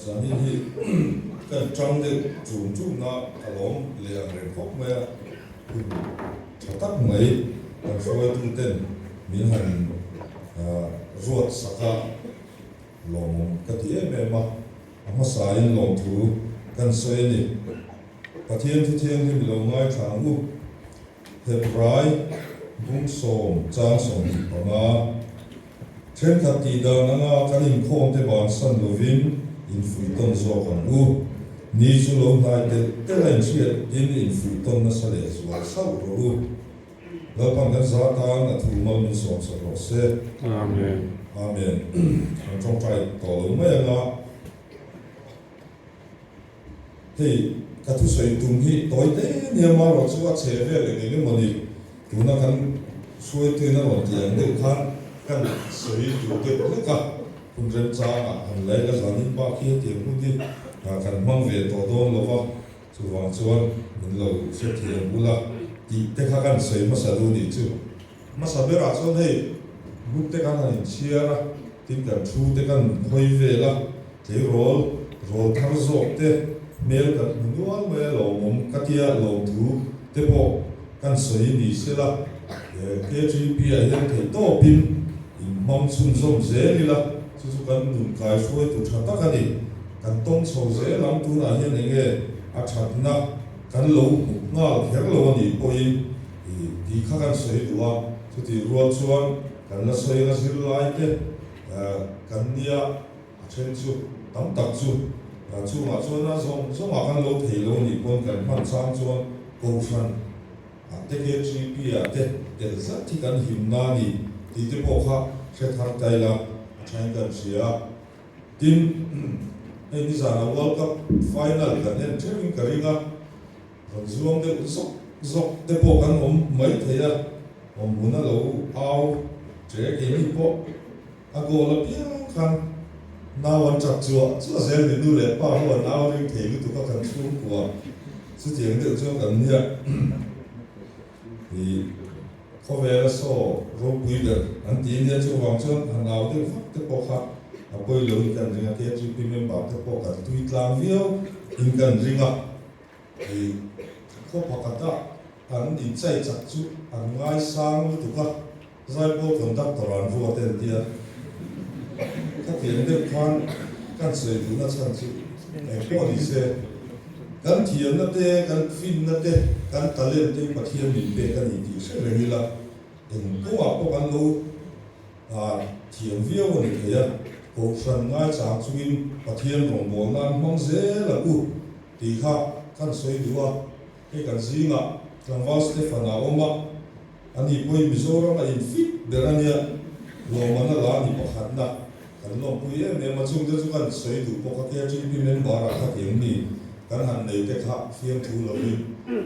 Zani hi kan trong de chung na alom le ang khop me thatak mai kan foi tung ten min han ruat saka lom ka ti em ma ama sain lom thu kan soi ni pathian thi thiang hi lo ngai thang u he prai bung som chang som ti panga then khat ti da nga kan in khom te ban san lovin in fui ton zo kan u ni chu lo ngai te lain chiat in fui ton na sa le zo sau ro u lo pang kan za ta na thu mal ni som sa ro se amen amen ang trong trai to lo mai nga hey ka thu soi tum hi toi te ni ma ro chu a che ve le ni mo ni tu na kan suai te na ro ti ang de khan kan soi tu te le ka kun ren cha han le la zanin ba ki ti mu di kan mang ve to don lo wa chu wang chuan min lo se ti bu la ti te kha kan soi ma sa du ni chu ma sa be ra chuan hei bu te kan han chia ra tin kan thu te kan hoi ve la te rol thar zo te mel kan nual me lo mom katia lo thu te po kan soi ni se la KGP a hian thei to pin in mong chun zom ze ni la chu kan nun kai foi tu tha ta ka ni kan tong chho ze lam tu na hian nge a that na kan lo nga kher lo ni po in di kha kan soi duwa chu ti rual chuan kan la soi la sil lai te kan nia a chen chu tam tak chu chu ma chuan na zong ma kan lo thei lo ni kon kan man sang chuan ko fan te KGP a te za ti kan him na ni ti te po kha se thar tai la chain kan sia tin ei ni zana world cup final kan en training karinga zuang de zok te po kan mai theya muna lo au che ke ni po a go la piang kan na wan chak chua zel de du le pa ho na ring thei lu tu ka kan chu kwa su tieng de chu kan nia thì có vẻ là số rốt quý được anh tin là chú hoàng xuân hàng nào thì phát cái bộ khác à bây giờ mình cần riêng cái chú pin mình bảo cái bộ cả tweet làm video mình cần riêng thì có bao cả anh đi chạy chặt chú anh ngay sang với tụi các giải bộ công tác tổ đoàn vô tiền tiền các tiền được khoan các sự thứ nó sản xuất để có đi xe kan thiam na te kan fin na te kan talent te pathian min pe kan ti se re la en ko a ko kan lo thiam vio ni ke ya ko san ngai cha chuin pathian rong bol nan mong ze la u ti kha kan soi duwa ke kan zinga kan va stefana oma ani poi mizoram a in fit berania lo mana la ni pakhat na kan lo pui em ma chung de chu kan soi du ko ka ke chi pi men bara kha tiang ni kan han nei te kha fiam thu lo ni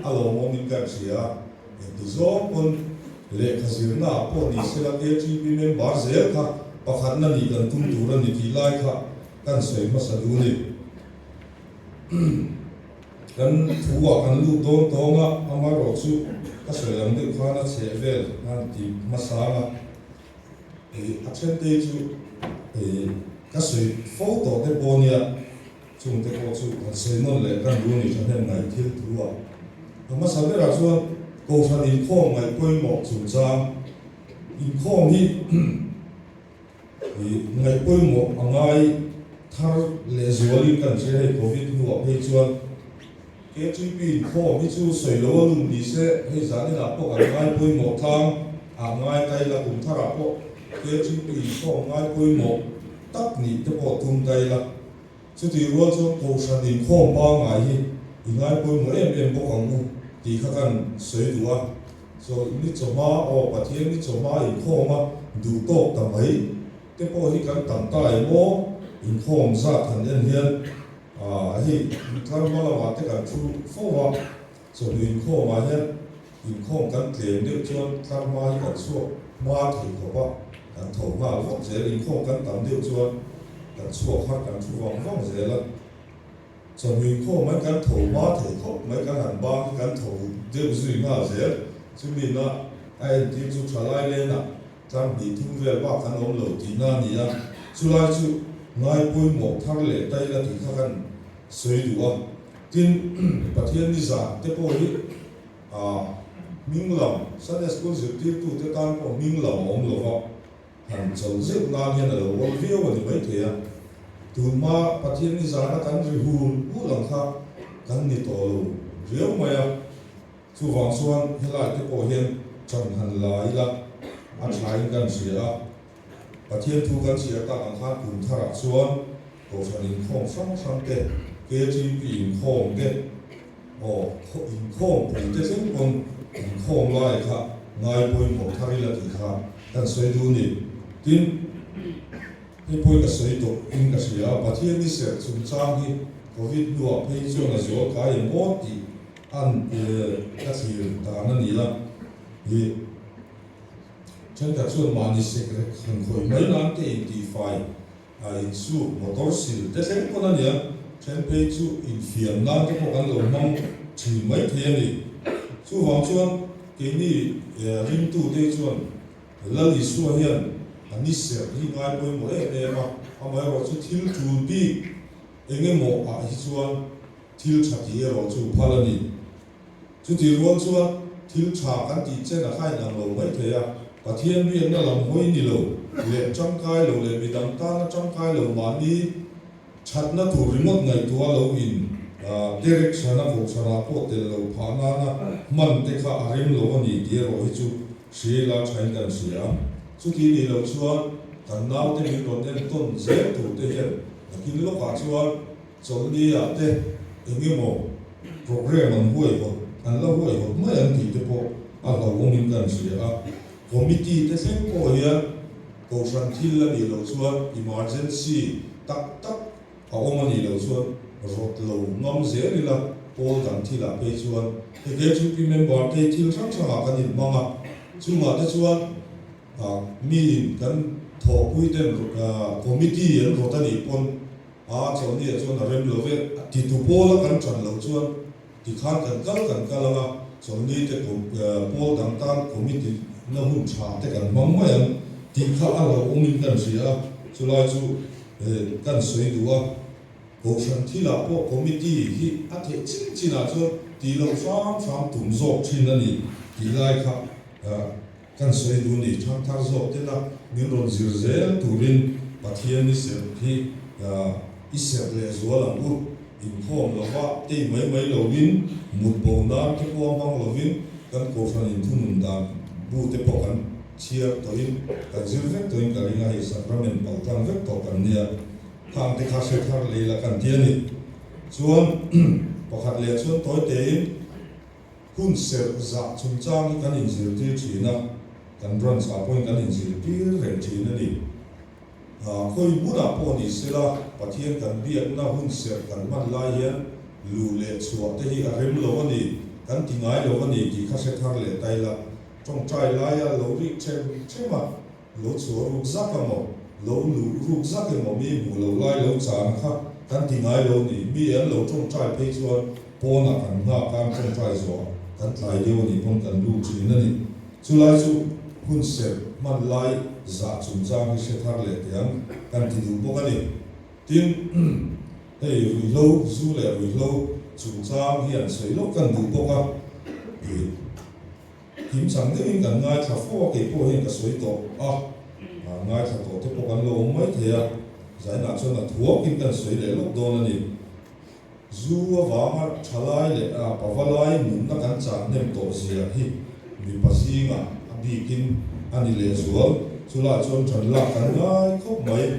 alo mo min kan sia ti zo kon le khazir na po ni se la ke chi pi men bar zel kha pakhat na ni kan tum tu ra ni ti lai kha kan soi ma sa du ni kan thuwa kan lu don tonga ama ro chu ka soi lam de kha na che vel nan ti ma sa nga a chen te chu ka soi photo te ponia chung te ko chu kan sei non le kan lu ni chan ngai thil thuwa ama sa be ra chuan ko san in khom ngai poi mo chu cha in khom hi ngai poi mo angai thar le zuali kan che he covid nu a pe chuan KGP in khom hi chu soi lo lum ni se he zani na po kan ngai poi mo thang a ngai kai la kum thara po KGP in khom ngai poi mo tak ni te po tum kai la chứ thì luôn cho cầu sản đình khom ba ngày hi ngay bôi mỗi em bốc hàng mu thì các anh sấy đủ à rồi ní chỗ má ở bát thiên ní chỗ má in khom mà đủ tốt tầm ấy cái bộ hi cần tầm tay mô in khom ra thành nhân hiền hi thằng mà là cái cần thu phô mà rồi in khom mà hiền in khom cần tiền được cho thằng mà cần số má thì có ba cần thầu mà vóc dễ in khom cần tầm được cho kan chuak kha kan thu wang wang ze la chami kho mai kan tho ma thei kho mai kan han ba kan tho de zui nga ze chumi na ai ti chu thalai le na tang bi thu ve ba kan om lo ti na ni ya chu lai chu ngay pui một thang lệ tay là thì khácกันsoi đũa tin bát thiên đi giả thế bôi minh lòng Sunday school dự tiết tu thế tan của minh lòng ông lộ hẳn chầu giết ngang hiện ở world view của mấy thế à tu ma bát thiên đi giả nó cắn rì hùn u lòng khác cắn nít tổ lù riêu mày à chu vàng xuân hiện lại thế bôi hiện chẳng hẳn lại là trái gần xỉa bát thiên thu gần xỉa ta ăn khác cùng thà rạc xuân cầu sản in không sáng sáng tệ kế chi in không tệ in không thì thế sinh con in không lại cả ngay bôi một thari là thì khác cần xoay đu nị tin cái bôi cái xoay tổ in cái xỉa bát thiên đi sẽ chúng trang hi covid đua hay cho là gió cái một thì ăn cái xỉa ta nó nị là thì chân cả chuột mà đi sẽ không khỏi mấy năm thì identify in su motor sil te sen ko na nia chen pe chu in fiam na te ko kan lo mong chi mai the ni chu wang chuan ke ni rim tu te chuan la li su hian ani se hi ngai poi mo e ma amai ro chu thil tu bi enge mo a hi chuan thil tha ti ro chu phalani chu ti ro chuan thil tha kan ti chen a khai na lo mai the ya và thiên viên nó làm hối đi lâu lệ trong cái lâu lệ bị đắng ta nó trong cái lâu mà đi chặt nó thủ remote ngày tua lâu in direct sana phụ sana pot tel lâu phá na na man te kha arim lâu anh đi đi rồi chú xí là chạy gần xí à chú khi đi lâu chuan thằng nào te mình còn đem tôn dễ thủ te hiện khi lúc cả chuan chọn đi à te những mồ program anh huề hột anh lâu huề hột mấy anh thì te po anh lâu mình gần xí à committee te sen ko hian ko san thil la ni lo chuan emergency tak ông ni lo chuan rot lo ngom ze ri la pol dang thila pe chuan te ge chu pi member te thil sang sang ka ni manga chunga te chuan mi kan tho pui ten committee an rot ani pon chon ni chuan rem lo ve ti tu pol kan chan lo chuan ti khan kan kalanga chon ni te pol dang tan committee nó hùng trả thế cần mong mấy anh thì khá là ông mình cần gì à cho lại chú cần suy đua cố gắng thi là bộ committee thì anh thấy chính là cho thì lâu sáng tụm dọc trên đó nhỉ thì lại khá cần suy đua nhỉ tham tham dọc thế là nhữngron dữ dễ tụ lên và thiên đi xem thì ít xem lệ số là u in phong là vạ thì mấy lâu vin một bộ nam cái phong phong lâu vin cần cố gắng in thu nung đàn bu te po kan chia toin kan zir vek toin ka ringa hi sacrament pal tang vek to kan nia khang te kha se thar le la kan tia ni chuan pakhat le chuan toy te in hun ser za chung chang kan in zir ti thina kan ron sa point kan in zir ti re thina ni khoi bu da po ni sela pathian kan biak na hun ser kan man lai hian lu le chuwa te hi a rem lo ani kan tingai lo ani ki kha se thar le tai la trong trai lai lâu đi xem mà lâu chúa rục rác cái mỏ lâu rục rác cái mỏ mi mù lâu lai lâu chán khác căn thì ngay lâu nỉ mi em lâu trong trai pe chuan po na kan nga kan trong trai zo kan tlai deu ni pon kan lu chi na ni chu lai chu hun se man lai za chung jang se thar le tiang kan ti du bo ka ni tin hey lâu zu le lâu chung jang hian sei lo kan du bo ka kiếm sáng thế mình cần ngay thà phô cái phô hiện cả suy tổ ngay thà tổ thế phô cần lâu mấy thế à giải nạn cho là thua kiếm cần suy để lúc đó là gì dù vàng mà trả lại để bảo vào lại muốn nó cần trả nem tổ gì à hi vì bác sĩ mà bị kiếm anh đi lệ xuống chú lại cho chân lạc cần ngay khóc mấy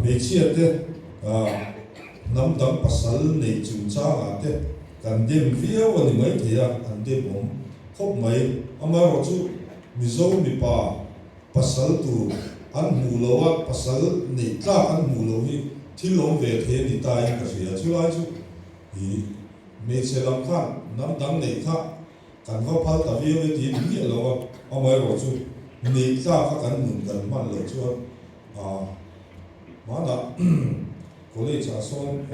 mấy chiếc thế nắm đấm bác sĩ này chúng ta à thế cần đem video và mấy thế à anh đem bóng khóc mấy ama ro chu mizo mi pa pasal tu an mu lo wa pasal nei tla an mu lo hi thilom ve the ni tai ka sia chu lai chu hi me se lam kha nam dang nei kha kan va phal ta vi ve ti ni lo wa ama ro chu nei tla kha kan mun kan man lo chu ma da college a son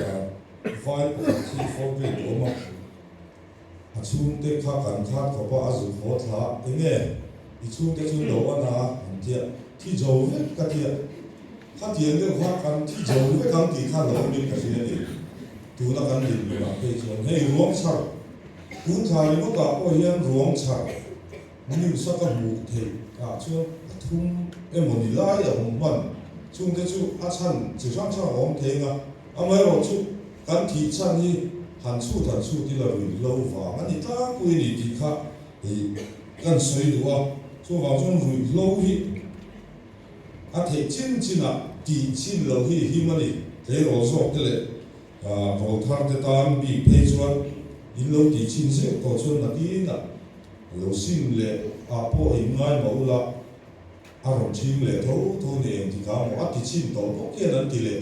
vai ti for ve do ma chung te kha kan khat ko pa azu kho thla enge I chung te chung lo na tia thi zo ve ka tia khát tiền cái hoa căn thì giàu với căn thì khát lâu mình cái gì này tu na căn thì mình làm cái chuyện hay ruộng sao cuốn thà nó cả có hiện ruộng sao như sao cái mù thì chưa thung em muốn đi lại ở một mình chung cái chú chân chỉ sang sang ông thế nga mấy rồi chú căn thì chân đi hàn su thì là lâu và anh ta quên đi thì khác thì căn suy đùa chú vào trong lâu hi thế chín thì chín lâu hi mà đi thế rồi số cái lệ rồi thằng cái tam bị phê chuẩn in lâu thì chín sẽ có chuẩn là đi nè lâu xin lệ po in ngay mẫu là rồi chín lệ thấu này thì cả một thì chín tổ có kia là tỷ lệ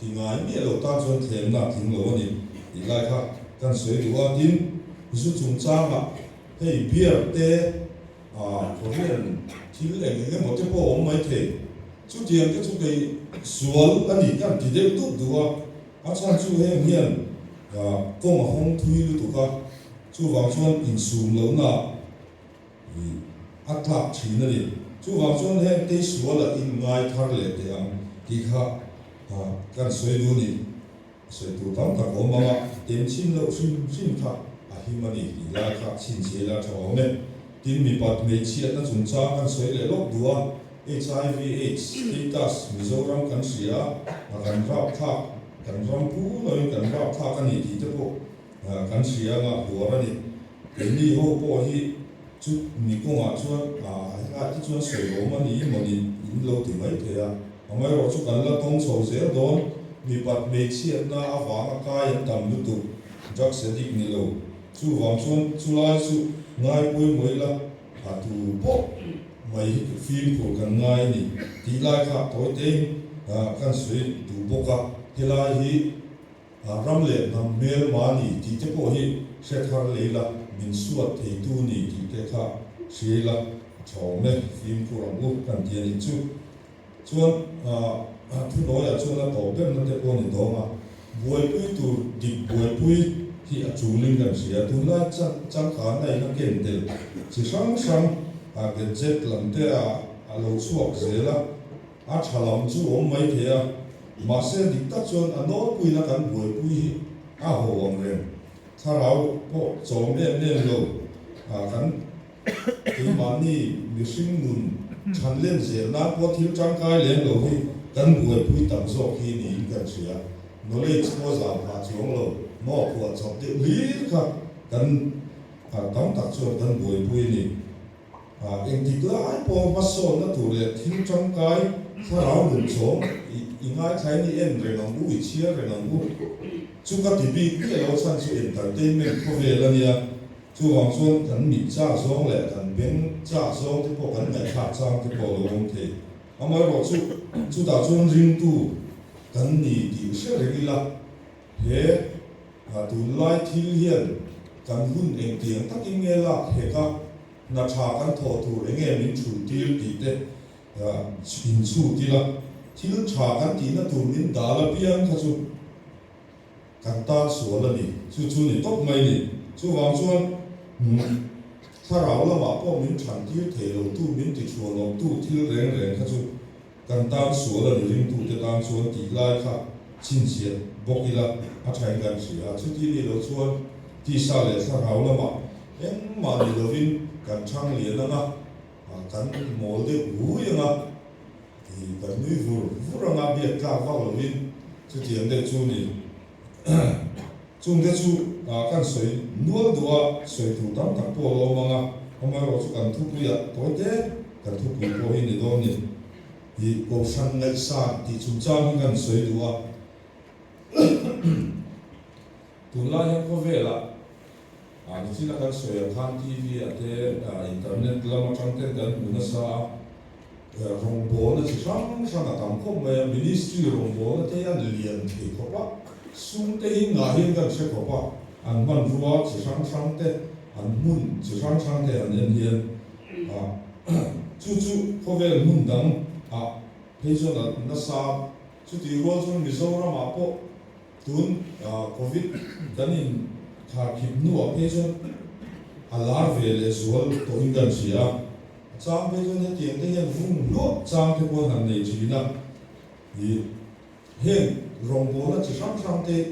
thì ngay biết lâu ta chuẩn thêm là thêm lâu này thì lại khác căn suy đùa tin giúp chúng ta mà hay biết thế có hiện thì cái một cái bộ mấy thế chú tiền cái chú cái suol anh ấy căn thì đều tốt đùa sang chú hay hiện công hong thui lu tu ka chú vào chuan in sum lo na atlak thina ni chú vào chuan he te suol la in ngai thar le te ang ti kha kan soi lu ni soi tu tam ta ko ma tem chin lo sim kha hi mani la kha chin che la tho me tin mi pat me chi na chung cha kan soi le lok dua HIV AIDS status Mizoram kan sia kan rap tha kan rampu loi kan rap tha kan ni ti te po kan sia nga huara ni ni ho po hi chu mi ko nga chuan ti chuan soi lo ma ni in lo ti mai the a amai ro chu kan la tong so se don mi pat me chi na awang ka yan tam lu tu jak se dik ni lo chu wang chuan chu lai chu ngai pui moi la tu po mai phim ko kan ngai ni ti lai kha toi te kan soi tu bo ka hilai hi ramle nam mel mani ti te po hi shekhar leila min suat thei tu ni ti te kha shila chome phim ko ram lu kan ti ni chu chuan thu noi a chuan a to ben na te po ni do ma buai pui tu di buai pui hi a chu ling kan sia tu la chang kha nai na ken tel chi sang ke jet lam te a lo chuak zela a thalam chu om mai the a mà sẽ đi tắt chuan anh nói quy là căn buổi quy hồ ông rèn thà rau bộ chồng em lên lâu căn cái mà ni mình sinh nун chăn lên dễ na bộ thiếu trang cái lên lâu thì căn buổi quy tầm số khi ni căn sửa nó lấy cho giảm hạ xuống lâu nó của chồng tự lý cả căn tóm tắt chuan căn buổi quy ni em thì cứ ai po bắt số nó tụ lệ thiếu trang cái thà rau mình xuống ngay thấy ni em rồi nông bụi chia rồi nông bụi chúng ta thì bị cái lâu sang sự entertainment có về là nia chú hoàng xuân thần mỹ cha song lệ thần biến cha song thì bộ thần ngày khác sang thì bộ lâu không thể ông ấy bảo chú đạo xuân riêng tu thần nhị tiểu sẽ là cái là thế tu lai thi hiền thần hun em tiếng tắc kinh nghe là thế cả na cha căn thọ tu để nghe mình chủ tiêu thì thế in su thì là thiếu trà căn tí nó tụi mình đã là biếng thôi chú căn ta số là nè chú nè tốt mày nè chú vào chuan thà rau là mà bỏ mình chẳng thiếu thể đầu tu mình thì chùa đầu tu thiếu rèn thôi chú căn ta số là nè riêng tu để ta chuan tí lại khác chín xiết bốc đi là thành căn gì chú tí đi đầu chuan tí sao lại thà rau là mà em mà đi đầu vin căn trang liền là căn mồ để ngủ vậy mà cái núi vu ra ngã biệt cả vào rồi đi chú tiền để chú này chú để chú căn soi nuôi đua soi thủ tam tắc po lo mà ông ấy nói chú căn thu bùi tối thế căn thu bùi po hi này đó này thì cổ sang ngày sáng thì chúng ta căn soi đua tu la yang có về là thì chỉ là căn soi khan TV thế internet là mà trong cái căn bún sa rong bố là chỉ sang là tầm không mà ministry rong bố là thế anh liền thì có ba sung thế ngã hiệnกันsẽ có ba anh man vua chỉ sang thế anh mun chỉ sang thế anh nhân hiện chú có vẻ mun đắng bây giờ là nó sao chú thì qua trong Mizoram mà po tuần Covid cái này thà kịp nua bây giờ alar về là số tổ hìnhกันsia trang bây giờ tiền thế hiện vùng lúa trang thì qua hàng này chỉ là thì hiện rong bố nó chỉ sang thế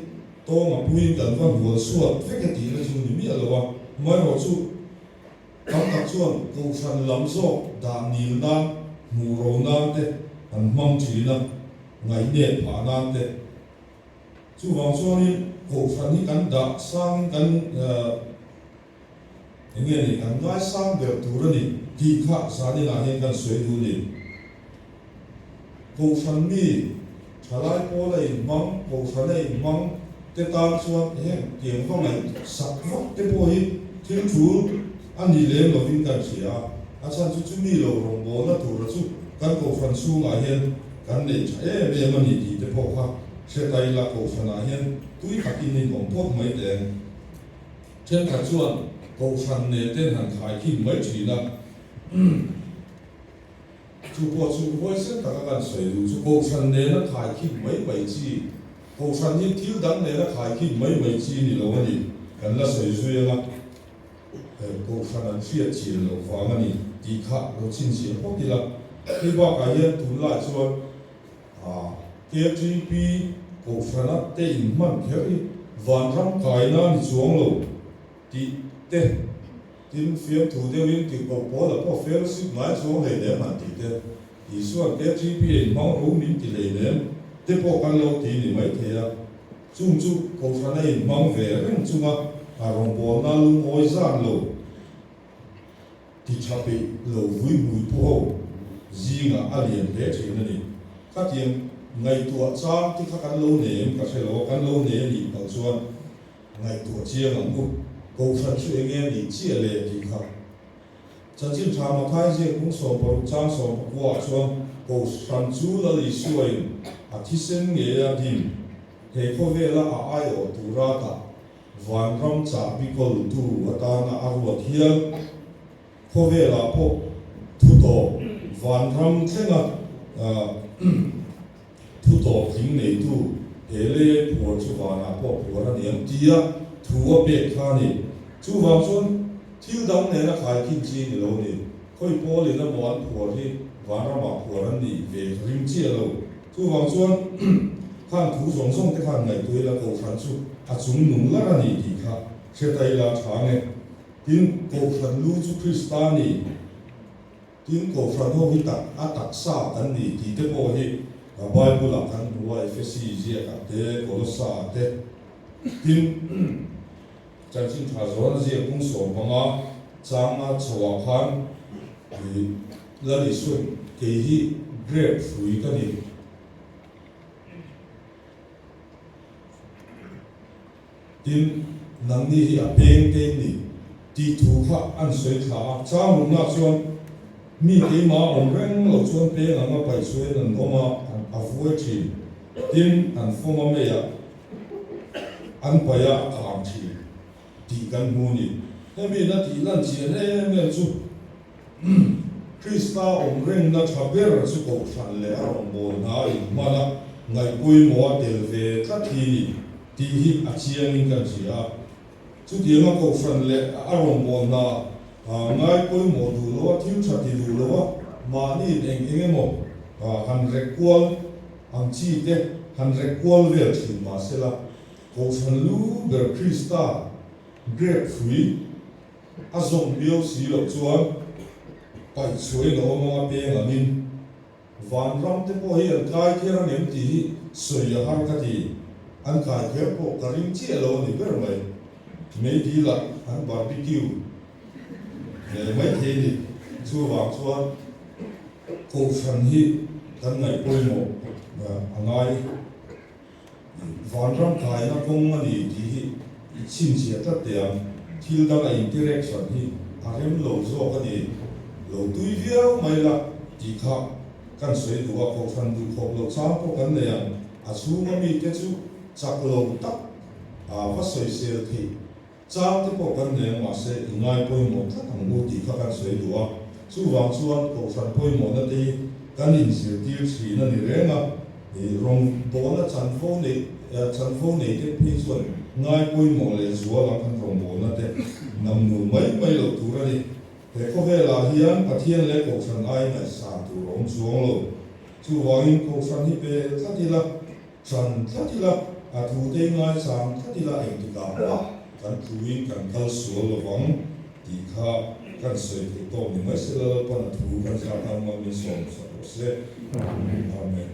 to mà bùi gần văn vừa suốt phép cái tí nó chú ní miệng là vào mới họ chú các chuan cầu san làm rõ đàn nhiều nam mù râu nam thế anh mong chỉ là ngày nét phá nam thế chú vàng chuan đi cầu san đi cắn đã sang cắn nghe này cắn gái sang được thủ ra đi thì khác sao đi là hiện cắn suy thủ đi cầu san mi trả lại po này mong cầu san này mong thế ta chuan hiện tiếng phong này sắp vắt thế po hi thiên chúa anh đi lên là vinh cảnh xia, anh sang chú mi lâu rong bố nó thủ ra chú, căn cổ phần su ngài hiền, căn để chạy về mà nhị thì để bỏ ha, sẽ tay là cổ phần ngài hiền, túi khắc in nên còn tốt mấy đèn, trên cả chuan, cổ phần này tên hàng khai khi mấy chỉ là, chú bỏ chú voi sẽ tất cả các sợi chú cổ phần này nó khai khi mấy chi, cổ phần như thiếu đắng này nó khai khi mấy chi thì lâu anh đi, căn là sợi duy là cô phần ăn phía chỉ là vàng anh đi khát rồi xin xí không thì là khi ba cái hiện tụi lại cho KGB cô phần ăn tên mình theo đi vàng trăm cái na đi xuống luôn thì tên tin phiền thủ tiêu viên thì có bỏ là có phiền sức ngay xuống này để mà thì số KGB mong uống miếng thì lấy đấy thế bỏ cái lâu thì mấy thế à chung cô phần này mong về cái chung rong bố na lu ngồi gian lo thì chắp bị lo vui po gì ngã alien để chơi này các tiếng ngày tuổi cha thì các anh lâu ném các thầy lo anh lâu ném đi bằng chuan ngày tuổi chia ngắm ngục cầu phần suy nghe đi chia lệ thì khác chân chính cha mà thay riêng cũng sống vào trang sống qua chuan cầu phần chú là lý suy thi sinh nghe đi thì có vẻ là ai ở tu ra cả vàng rong chả bị cột tu và ta na arua thiêng có vẻ là po thu tổ vàng rong thế ngà thu tổ kính này tu hệ lệ của chú vàng na po của nó niệm tia thu ở bề kha này chú vàng xuân thiếu đóng này là khai kinh chi này lâu này khơi po này là món của thì vàng ra mặc của nó đi về rim chia lâu chú vàng xuân khang thủ song song cái khang này tôi là cầu phản su chúng nung là ra này thì khác sẽ tay là sáng này tin cầu phản lưu chú Christa này tin cầu phản hô hi tắc tắc sa tan này thì thế bộ hi Bible là kan bua Ephesus gì cả thế Colossae thế tin chân chính thà rồi gì cũng sống bằng á trang á chùa khan thì là đi xuôi cái hi grapefruit cái gì tin nang ni hi a peng te ni ti thu kha an soi kha cha mun na chuan mi te ma om reng lo chuan pe nga pai soi nan oma a vuai thi tin an foma me ya an pa ya kam thi ti kan mu ni he mi na ti lan chi ne me chu Krista om reng na chaber chu ko san le a om bo na i ma na ngai pui mo tel ve ka thi thì hi a chiang in kan sia chu dia ma ko fan le arom bon na ngai poi mo du lo thiu cha ti du lo ma ni eng mo han rekwal ang chi te han rekwal ve chi ma se la ko fan lu ber Krista grapefruit a zong bio si lo chuan pai chuai no ma pe nga min van ram te po hi an kai thera nem ti soi har ka ti anh khai phép bộ cả riêng chia lô thì biết rồi mấy đi là anh barbecue để mấy thế thì chua vào chua cổ phần hi thân này quay một và anh ai van rong khai nó không mà đi thì xin chia tất tiền thiếu đó là interaction hi anh em lâu rồi cái gì lâu túi véo mấy là chỉ khác căn sấy đủ cổ phần đủ khổ lâu sáng có cái này à chú mà mi cái chú chắc lâu tắc phát soi sale thì trang thì bộ căn này mà sẽ ngay bôi một thằng thằng mua thì các bạn soi đủ à chú vàng chuan cổ phần bôi một nó thì căn hình sự tiêu chí nó như thế mà thì rong bố nó chăn phô này cái phi xuân ngay bôi một là chúa là căn rong bố nó thế nằm ngủ mấy lỗ thủ ra đi thế có vẻ là hiền thiên lệ cổ phần ai này sản thủ rong xuống rồi chu wangin ko san hi pe thatila san thatila a thu te ngai sam thatila eng tu ka kan thuin kan kal sual lawang ti kha kan soi te to ni mai se la pan thu kan sa ta ma mi som sa se amen